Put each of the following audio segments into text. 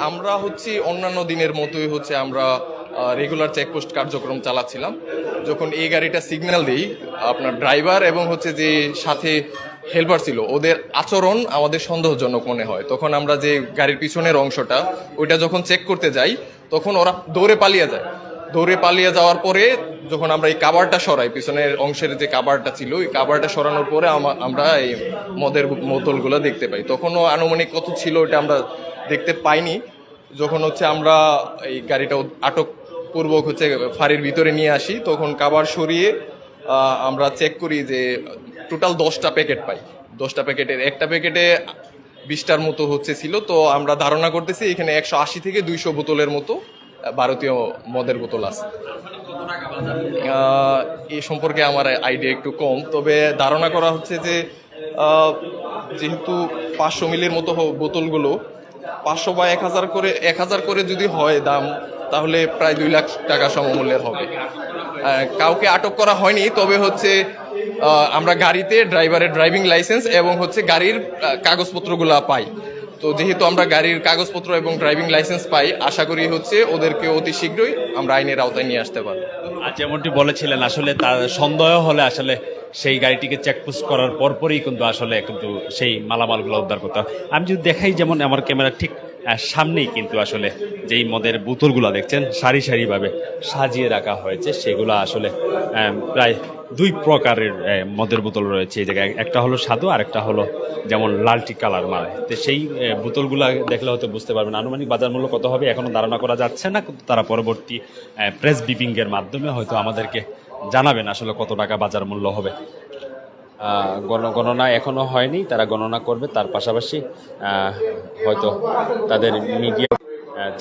আমরা হচ্ছে অন্যান্য দিনের মতোই হচ্ছে আমরা রেগুলার চেকপোস্ট কার্যক্রম চালাচ্ছিলাম। যখন এই গাড়িটা সিগন্যাল দেই, আপনার ড্রাইভার এবং হচ্ছে যে সাথে হেল্পার ছিল, ওদের আচরণ আমাদের সন্দেহজনক মনে হয়। তখন আমরা যে গাড়ির পিছনের অংশটা ওইটা যখন চেক করতে যাই, তখন ওরা দৌড়ে পালিয়ে যায়। দৌড়ে পালিয়ে যাওয়ার পরে যখন আমরা এই কাভারটা সরাই, পিছনের অংশের যে কাভারটা ছিল, এই কাভারটা সরানোর পরে আমরা এই মদের বোতলগুলো দেখতে পাই। তখনও আনুমানিক কত ছিল ওটা আমরা দেখতে পাইনি। যখন হচ্ছে আমরা এই গাড়িটা আটক পূর্বক হচ্ছে ফাঁড়ির ভিতরে নিয়ে আসি, তখন কাভার সরিয়ে আমরা চেক করি যে টোটাল 10টা প্যাকেট পাই। 10টা প্যাকেটের একটা প্যাকেটে 20টার মতো হচ্ছে ছিল। তো আমরা ধারণা করতেছি এখানে 180 থেকে 200 বোতলের মতো ভারতীয় মদের বোতল আছে। এই সম্পর্কে আমার আইডিয়া একটু কম, তবে ধারণা করা হচ্ছে যে যেহেতু 500 মিলির মতো বোতলগুলো 500 বা 1000 করে যদি হয় দাম, তাহলে প্রায় 2 লাখ টাকা সমমূল্যের হবে। কাউকে আটক করা হয়নি, তবে হচ্ছে আমরা গাড়িতে ড্রাইভারের ড্রাইভিং লাইসেন্স এবং হচ্ছে গাড়ির কাগজপত্রগুলো পাই। তো যেহেতু আমরা গাড়ির কাগজপত্র এবং ড্রাইভিং লাইসেন্স পাই, আশা করি হচ্ছে ওদেরকে অতি শীঘ্রই আমরা আইনের আওতায় নিয়ে আসতে পারবো। আর যেমনটি বলেছিলেন, আসলে তার সন্দেহ হলে আসলে সেই গাড়িটিকে চেকপোস্ট করার পরপরই কিন্তু আসলে কিন্তু সেই মালামালগুলো উদ্ধার করতে হয়। আমি যদি দেখাই, যেমন আমার ক্যামেরা ঠিক সামনেই কিন্তু আসলে যেই মদের বোতলগুলো দেখছেন সারি সারিভাবে সাজিয়ে রাখা হয়েছে, সেগুলো আসলে প্রায় 2 প্রকারের মদের বোতল রয়েছে এই জায়গায়। একটা হলো সাদা আর একটা হলো যেমন লালটি কালার মারে। তো সেই বোতলগুলো দেখলে হয়তো বুঝতে পারবেন আনুমানিক বাজার মূল্য কত হবে এখনো ধারণা করা যাচ্ছে না, কিন্তু তারা পরবর্তী প্রেস ব্রিফিংয়ের মাধ্যমে হয়তো আমাদেরকে জানাবেন আসলে কত টাকা বাজার মূল্য হবে। গণনা এখনো হয়নি, তারা গণনা করবে। তার পাশাপাশি হয়তো তাদের মিডিয়া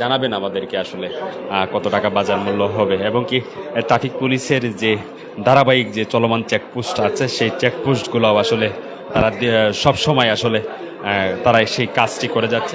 জানাবেন আমাদেরকে আসলে কত টাকা বাজার মূল্য হবে, এবং কি ট্রাফিক পুলিশের যে ধারাবাহিক যে চলমান চেকপোস্ট আছে, সেই চেকপোস্টগুলো আসলে তারা সব সময় আসলে তারা সেই কাজটি করে যাচ্ছে।